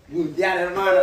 Mundial, hermano.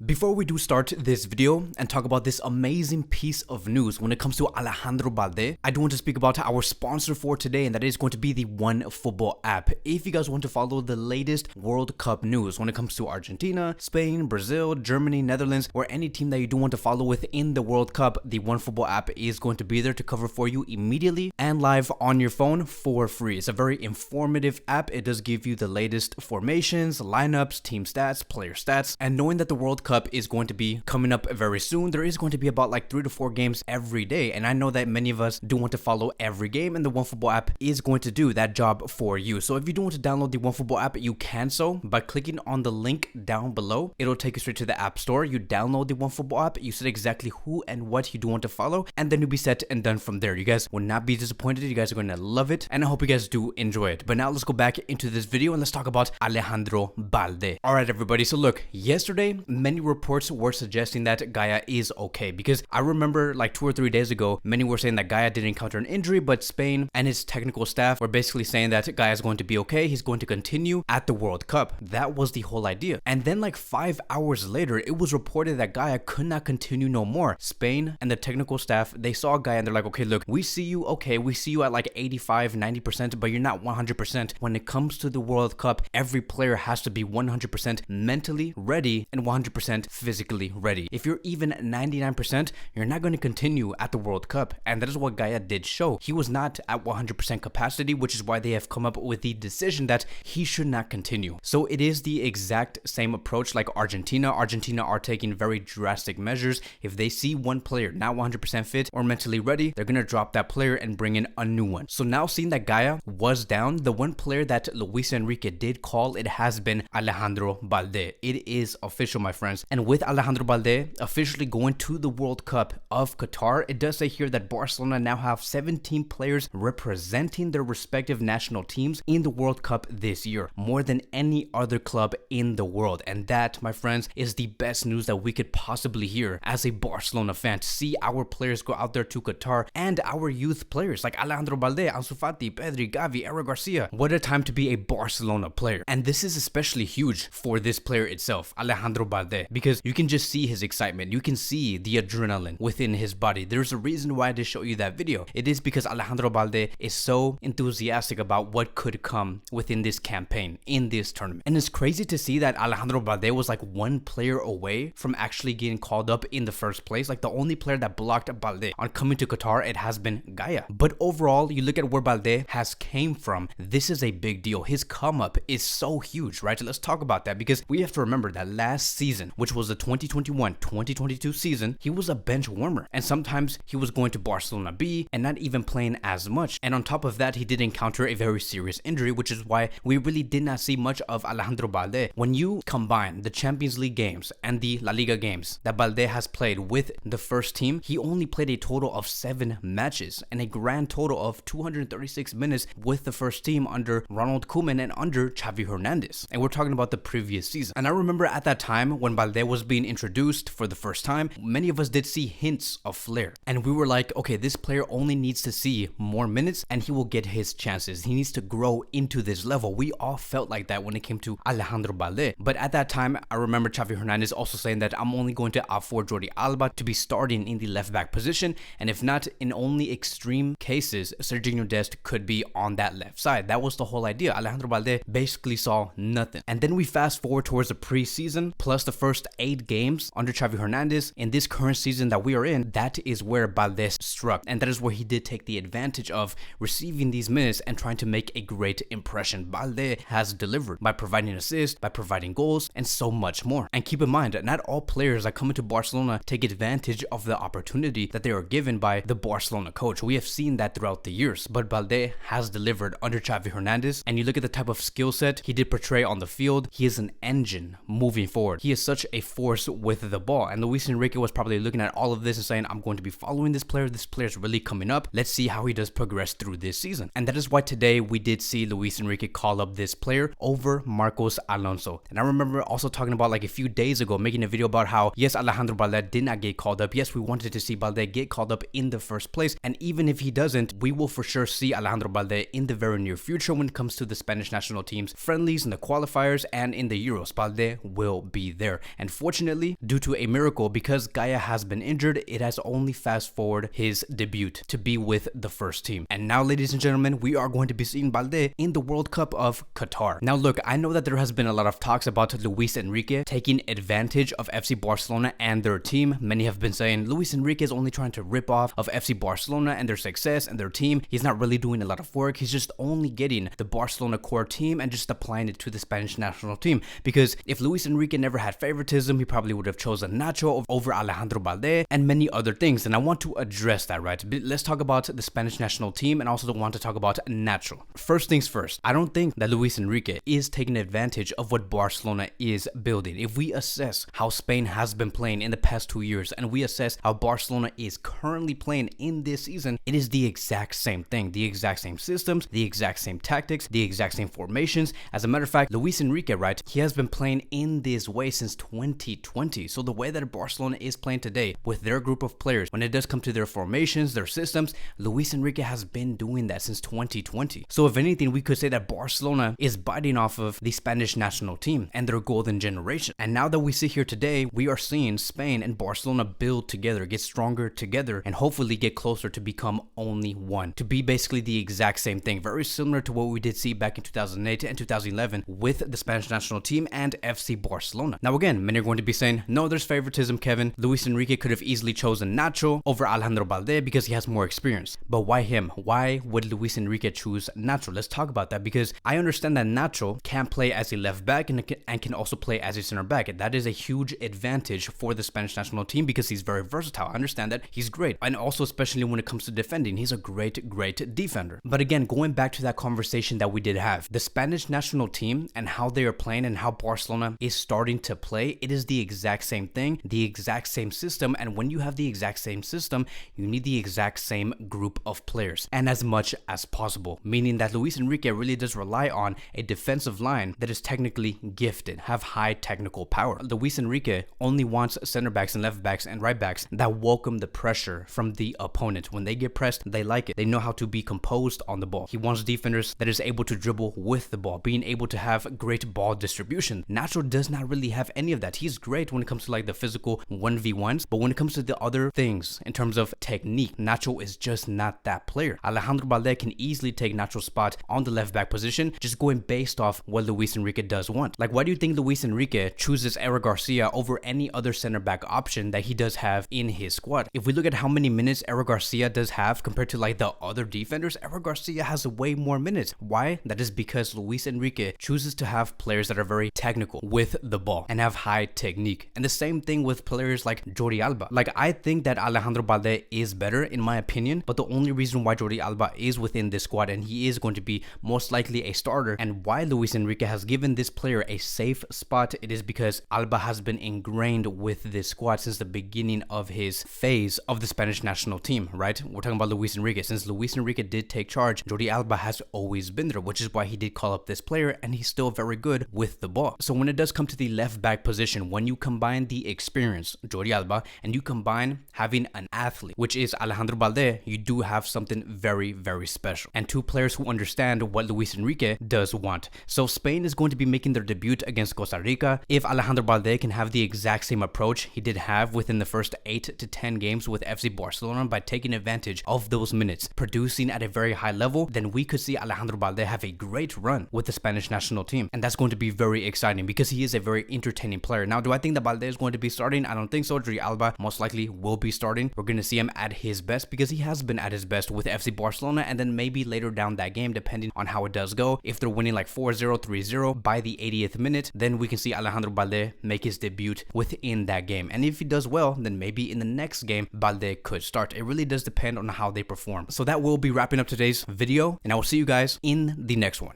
Before we do start this video and talk about this amazing piece of news when it comes to Alejandro Balde, I do want to speak about our sponsor for today, and that is going to be the OneFootball app. If you guys want to follow the latest World Cup news when it comes to Argentina, Spain, Brazil, Germany, Netherlands, or any team that you do want to follow within the World Cup, the OneFootball app is going to be there to cover for you immediately and live on your phone for free. It's a very informative app. It does give you the latest formations, lineups, team stats, player stats, and knowing that the World Cup is going to be coming up very soon, there is going to be about like 3 to 4 games every day, and I know that many of us do want to follow every game, and the OneFootball app is going to do that job for you. So if you do want to download the OneFootball app, you can so by clicking on the link down below. It'll take you straight to the App Store. You download the OneFootball app, you set exactly who and what you do want to follow, and then you'll be set and done from there. You guys will not be disappointed. You guys are going to love it, and I hope you guys do enjoy it. But now let's go back into this video and let's talk about Alejandro Balde. All right, everybody. So look, yesterday many reports were suggesting that Gaia is okay, because I remember like 2 or 3 days ago, many were saying that Gaia did encounter an injury, but Spain and his technical staff were basically saying that Gaia is going to be okay. He's going to continue at the World Cup. That was the whole idea. And then like 5 hours later, it was reported that Gaia could not continue no more. Spain and the technical staff, they saw Gaia and they're like, okay, look, we see you okay. We see you at like 85, 90%, but you're not 100%. When it comes to the World Cup, every player has to be 100% mentally ready and 100% physically ready. If you're even 99%, you're not going to continue at the World Cup. And that is what Gaia did show. He was not at 100% capacity, which is why they have come up with the decision that he should not continue. So it is the exact same approach like Argentina. Argentina are taking very drastic measures. If they see one player not 100% fit or mentally ready, they're going to drop that player and bring in a new one. So now seeing that Gaia was down, the one player that Luis Enrique did call, it has been Alejandro Balde. It is official, my friends. And with Alejandro Balde officially going to the World Cup of Qatar, it does say here that Barcelona now have 17 players representing their respective national teams in the World Cup this year, more than any other club in the world. And that, my friends, is the best news that we could possibly hear as a Barcelona fan, to see our players go out there to Qatar, and our youth players like Alejandro Balde, Ansu Fati, Pedri, Gavi, Eric Garcia. What a time to be a Barcelona player. And this is especially huge for this player itself, Alejandro Balde, because you can just see his excitement. You can see the adrenaline within his body. There's a reason why I did show you that video. It is because Alejandro Balde is so enthusiastic about what could come within this campaign, in this tournament. And it's crazy to see that Alejandro Balde was like one player away from actually getting called up in the first place. Like the only player that blocked Balde on coming to Qatar, it has been Gaia. But overall, you look at where Balde has came from, this is a big deal. His come up is so huge, right? So let's talk about that, because we have to remember that last season, which was the 2021-2022 season, he was a bench warmer, and sometimes he was going to Barcelona B and not even playing as much. And on top of that, he did encounter a very serious injury, which is why we really did not see much of Alejandro Balde. When you combine the Champions League games and the La Liga games that Balde has played with the first team, he only played a total of 7 matches and a grand total of 236 minutes with the first team under Ronald Koeman and under Xavi Hernandez. And we're talking about the previous season. And I remember at that time when Balde was being introduced for the first time, many of us did see hints of flair, and we were like, okay, this player only needs to see more minutes and he will get his chances. He needs to grow into this level. We all felt like that when it came to Alejandro Balde. But at that time, I remember Xavi Hernandez also saying that I'm only going to opt for Jordi Alba to be starting in the left back position, and if not, in only extreme cases, Serginho Dest could be on that left side. That was the whole idea. Alejandro Balde basically saw nothing. And then we fast forward towards the preseason plus the first 8 games under Xavi Hernandez. In this current season that we are in, that is where Balde struck, and that is where he did take the advantage of receiving these minutes and trying to make a great impression. Balde has delivered by providing assists, by providing goals, and so much more. And keep in mind that not all players that come into Barcelona take advantage of the opportunity that they are given by the Barcelona coach. We have seen that throughout the years, but Balde has delivered under Xavi Hernandez. And you look at the type of skill set he did portray on the field, he is an engine moving forward. He is such a force with the ball. And Luis Enrique was probably looking at all of this and saying, I'm going to be following this player. This player is really coming up. Let's see how he does progress through this season. And that is why today we did see Luis Enrique call up this player over Marcos Alonso. And I remember also talking about like a few days ago, making a video about how, yes, Alejandro Balde did not get called up. Yes, we wanted to see Balde get called up in the first place. And even if he doesn't, we will for sure see Alejandro Balde in the very near future when it comes to the Spanish national team's friendlies in the qualifiers and in the Euros. Balde will be there. And fortunately, due to a miracle, because Gaia has been injured, it has only fast forward his debut to be with the first team. And now, ladies and gentlemen, we are going to be seeing Balde in the World Cup of Qatar. Now look, I know that there has been a lot of talks about Luis Enrique taking advantage of FC Barcelona and their team. Many have been saying Luis Enrique is only trying to rip off of FC Barcelona and their success and their team. He's not really doing a lot of work. He's just only getting the Barcelona core team and just applying it to the Spanish national team. Because if Luis Enrique never had favoritism, he probably would have chosen Nacho over Alejandro Balde and many other things. And I want to address that, right? But let's talk about the Spanish national team and also want to talk about Nacho. First things first, I don't think that Luis Enrique is taking advantage of what Barcelona is building. If we assess how Spain has been playing in the past 2 years and we assess how Barcelona is currently playing in this season, it is the exact same thing, the exact same systems, the exact same tactics, the exact same formations. As a matter of fact, Luis Enrique, right, he has been playing in this way since 2020. So the way that Barcelona is playing today with their group of players, when it does come to their formations, their systems, Luis Enrique has been doing that since 2020. So if anything, we could say that Barcelona is biting off of the Spanish national team and their golden generation. And now that we sit here today, we are seeing Spain and Barcelona build together, get stronger together, and hopefully get closer to become only one, to be basically the exact same thing, very similar to what we did see back in 2008 and 2011 with the Spanish national team and FC Barcelona. Now again, many are going to be saying, no, there's favoritism, Kevin. Luis Enrique could have easily chosen Nacho over Alejandro Balde because he has more experience. But why him? Why would Luis Enrique choose Nacho? Let's talk about that, because I understand that Nacho can play as a left back and can also play as a center back. And that is a huge advantage for the Spanish national team because he's very versatile. I understand that he's great. And also, especially when it comes to defending, he's a great defender. But again, going back to that conversation that we did have, the Spanish national team and how they are playing and how Barcelona is starting to play, it is the exact same thing, the exact same system. And when you have the exact same system, you need the exact same group of players and as much as possible, meaning that Luis Enrique really does rely on a defensive line that is technically gifted, have high technical power. Luis Enrique only wants center backs and left backs and right backs that welcome the pressure from the opponent. When they get pressed, they like it. They know how to be composed on the ball. He wants defenders that is able to dribble with the ball, being able to have great ball distribution. Nacho does not really have any of that. He's great when it comes to like the physical 1v1s, but when it comes to the other things in terms of technique, Nacho is just not that player. Alejandro Balde can easily take Nacho's spot on the left back position, just going based off what Luis Enrique does want. Like, why do you think Luis Enrique chooses Eric Garcia over any other center back option that he does have in his squad? If we look at how many minutes Eric Garcia does have compared to like the other defenders, Eric Garcia has way more minutes. Why? That is because Luis Enrique chooses to have players that are very technical with the ball and have high technique. And the same thing with players like Jordi Alba. Like, I think that Alejandro Balde is better in my opinion, but the only reason why Jordi Alba is within this squad and he is going to be most likely a starter, and why Luis Enrique has given this player a safe spot, it is because Alba has been ingrained with this squad since the beginning of his phase of the Spanish national team, right? We're talking about Luis Enrique. Since Luis Enrique did take charge, Jordi Alba has always been there, which is why he did call up this player, and he's still very good with the ball. So when it does come to the left back position, when you combine the experience, Jordi Alba, and you combine having an athlete, which is Alejandro Balde, you do have something very special, and two players who understand what Luis Enrique does want. So Spain is going to be making their debut against Costa Rica. If Alejandro Balde can have the exact same approach he did have within the first 8 to 10 games with FC Barcelona by taking advantage of those minutes, producing at a very high level, then we could see Alejandro Balde have a great run with the Spanish national team. And that's going to be very exciting because he is a very entertaining player. Now, do I think that Balde is going to be starting? I don't think so. Jordi Alba most likely will be starting. We're going to see him at his best because he has been at his best with FC Barcelona, and then maybe later down that game, depending on how it does go, if they're winning like 4-0, 3-0 by the 80th minute, then we can see Alejandro Balde make his debut within that game. And if he does well, then maybe in the next game, Balde could start. It really does depend on how they perform. So that will be wrapping up today's video, and I will see you guys in the next one.